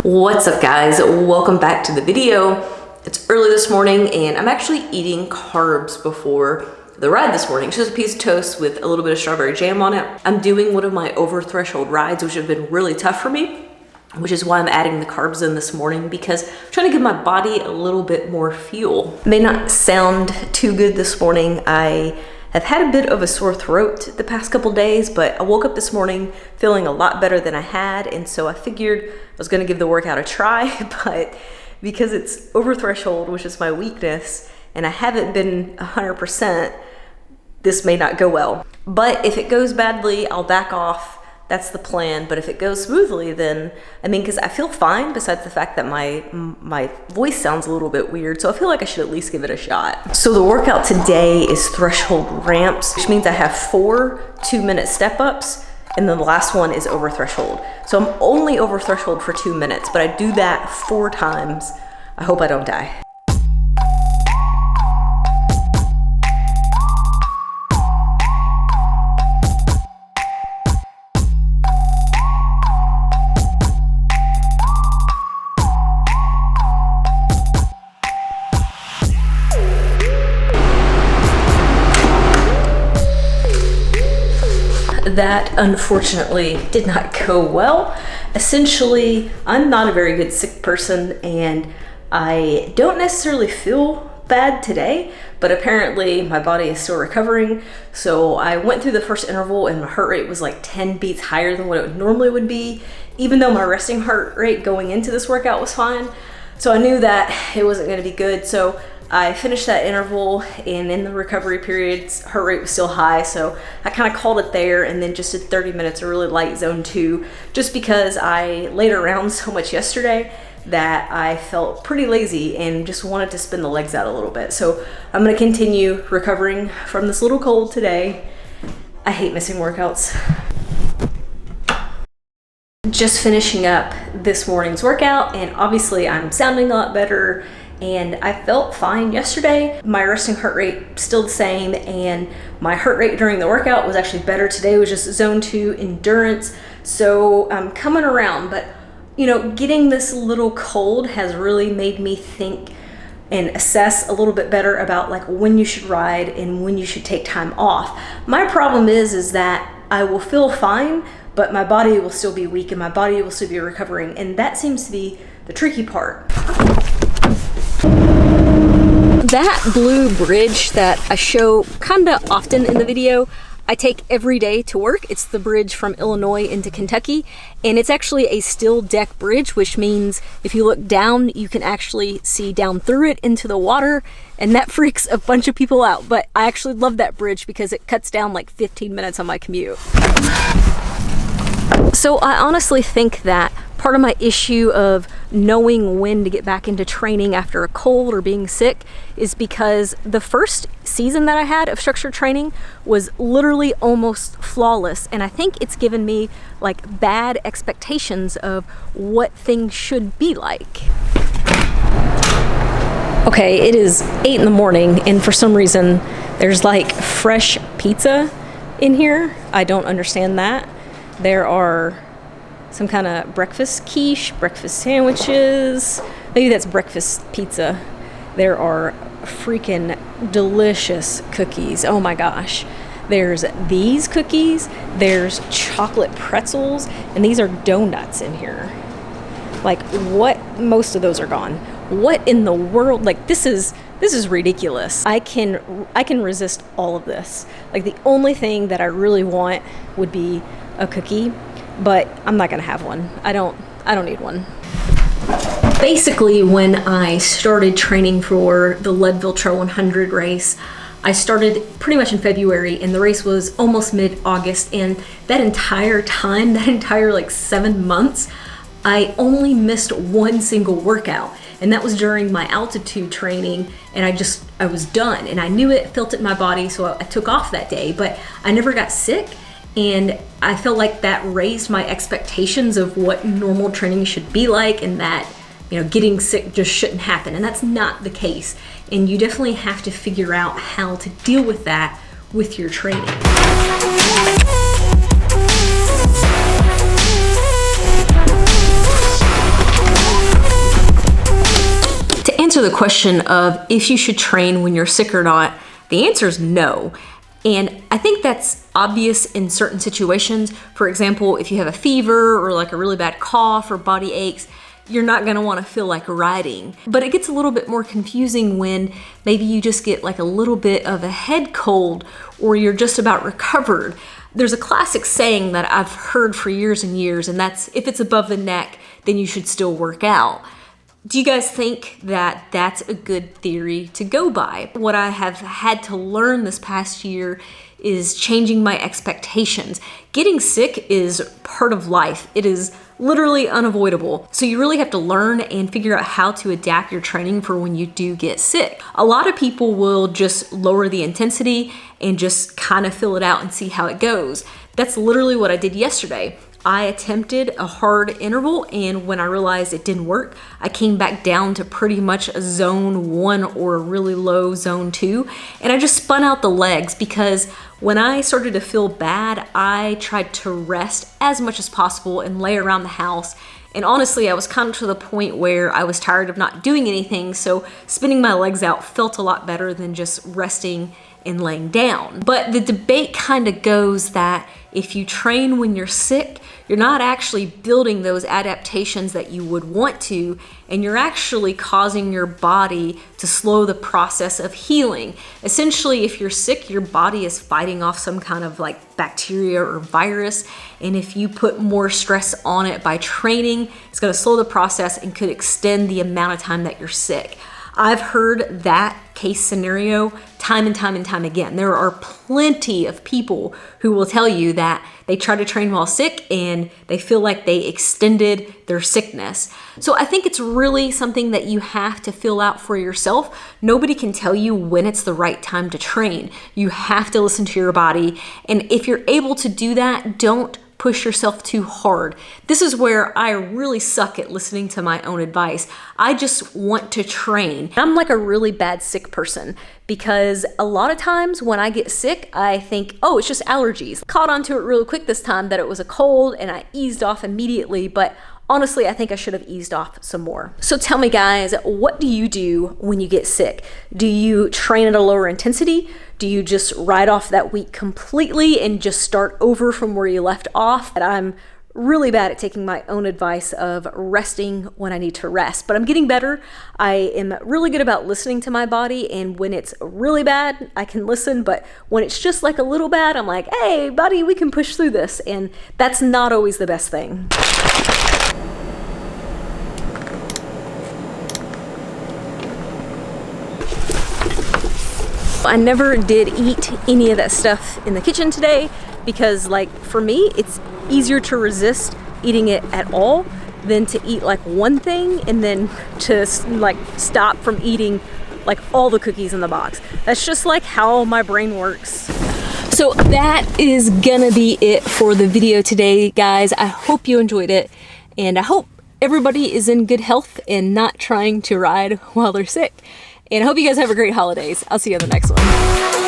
What's up guys, welcome back to the video. It's early this morning and I'm actually eating carbs before the ride this morning. It's just a piece of toast with a little bit of strawberry jam on it. I'm doing one of my over threshold rides, which have been really tough for me, which is why I'm adding the carbs in this morning, because I'm trying to give my body a little bit more fuel. It may not sound too good this morning. I have had a bit of a sore throat the past couple days, but I woke up this morning feeling a lot better than I had, and so I figured I was gonna give the workout a try, but because it's over threshold, which is my weakness, and I haven't been 100%, this may not go well. But if it goes badly, I'll back off. That's the plan. But if it goes smoothly, then, because I feel fine, besides the fact that my voice sounds a little bit weird, so I feel like I should at least give it a shot. So the workout today is threshold ramps, which means I have 4 2-minute step-ups, and then the last one is over threshold. So I'm only over threshold for 2 minutes, but I do that 4 times. I hope I don't die. That unfortunately did not go well. Essentially, I'm not a very good sick person and I don't necessarily feel bad today, but apparently my body is still recovering. So I went through the first interval and my heart rate was like 10 beats higher than what it normally would be, even though my resting heart rate going into this workout was fine. So I knew that it wasn't gonna be good. So I finished that interval, and in the recovery periods, heart rate was still high, so I kind of called it there, and then just did 30 minutes of really light zone 2, just because I laid around so much yesterday that I felt pretty lazy and just wanted to spin the legs out a little bit. So I'm gonna continue recovering from this little cold today. I hate missing workouts. Just finishing up this morning's workout, and obviously I'm sounding a lot better. And I felt fine yesterday. My resting heart rate still the same, and my heart rate during the workout was actually better today. It was just zone 2 endurance. So I'm coming around, but getting this little cold has really made me think and assess a little bit better about like when you should ride and when you should take time off. My problem is that I will feel fine, but my body will still be weak and my body will still be recovering. And that seems to be the tricky part. That blue bridge that I show kind of often in the video, I take every day to work. It's the bridge from Illinois into Kentucky, and it's actually a steel deck bridge, which means if you look down, you can actually see down through it into the water, and that freaks a bunch of people out. But I actually love that bridge because it cuts down like 15 minutes on my commute. So I honestly think that part of my issue of knowing when to get back into training after a cold or being sick is because the first season that I had of structured training was literally almost flawless, and I think it's given me like bad expectations of what things should be like. Okay, it is 8 in the morning, and for some reason there's like fresh pizza in here. I don't understand that. There are some kind of breakfast quiche, breakfast sandwiches. Maybe that's breakfast pizza. There are freaking delicious cookies. Oh my gosh. There's these cookies, there's chocolate pretzels, and these are donuts in here. Like what? Most of those are gone. What in the world? Like this is ridiculous. I can resist all of this. Like the only thing that I really want would be a cookie, but I'm not gonna have one. I don't need one. Basically, when I started training for the Leadville Trail 100 race, I started pretty much in February, and the race was almost mid-August, and that entire time, that entire like 7 months, I only missed one single workout, and that was during my altitude training, and I was done, and I knew it, felt it in my body, so I took off that day, but I never got sick. And I felt like that raised my expectations of what normal training should be like, and that, getting sick just shouldn't happen. And that's not the case. And you definitely have to figure out how to deal with that with your training. answer the question of if you should train when you're sick or not, the answer is no. And I think that's obvious in certain situations. For example, if you have a fever or like a really bad cough or body aches, you're not gonna wanna feel like riding. But it gets a little bit more confusing when maybe you just get like a little bit of a head cold or you're just about recovered. There's a classic saying that I've heard for years and years, and that's if it's above the neck, then you should still work out. Do you guys think that that's a good theory to go by? What I have had to learn this past year is changing my expectations. Getting sick is part of life. It is literally unavoidable. So you really have to learn and figure out how to adapt your training for when you do get sick. A lot of people will just lower the intensity and just kind of fill it out and see how it goes. That's literally what I did yesterday. I attempted a hard interval, and when I realized it didn't work, I came back down to pretty much a zone 1 or a really low zone 2, and I just spun out the legs because when I started to feel bad, I tried to rest as much as possible and lay around the house. And honestly, I was kind of to the point where I was tired of not doing anything, so spinning my legs out felt a lot better than just resting and laying down. But the debate kind of goes that if you train when you're sick, you're not actually building those adaptations that you would want to, and you're actually causing your body to slow the process of healing. Essentially, if you're sick, your body is fighting off some kind of like bacteria or virus, and if you put more stress on it by training, it's gonna slow the process and could extend the amount of time that you're sick. I've heard that case scenario time and time and time again. There are plenty of people who will tell you that they try to train while sick and they feel like they extended their sickness. So I think it's really something that you have to fill out for yourself. Nobody can tell you when it's the right time to train. You have to listen to your body. And if you're able to do that, don't push yourself too hard. This is where I really suck at listening to my own advice. I just want to train. I'm like a really bad sick person because a lot of times when I get sick, I think, oh, it's just allergies. Caught onto it really quick this time that it was a cold and I eased off immediately, but honestly, I think I should have eased off some more. So tell me guys, what do you do when you get sick? Do you train at a lower intensity? Do you just ride off that week completely and just start over from where you left off? And I'm really bad at taking my own advice of resting when I need to rest, but I'm getting better. I am really good about listening to my body, and when it's really bad, I can listen, but when it's just like a little bad, I'm like, hey buddy, we can push through this, and that's not always the best thing. I never did eat any of that stuff in the kitchen today because, like, for me, it's easier to resist eating it at all than to eat like one thing and then to like stop from eating like all the cookies in the box. That's just like how my brain works. So that is gonna be it for the video today, guys. I hope you enjoyed it, and I hope everybody is in good health and not trying to ride while they're sick. And I hope you guys have a great holidays. I'll see you on the next one.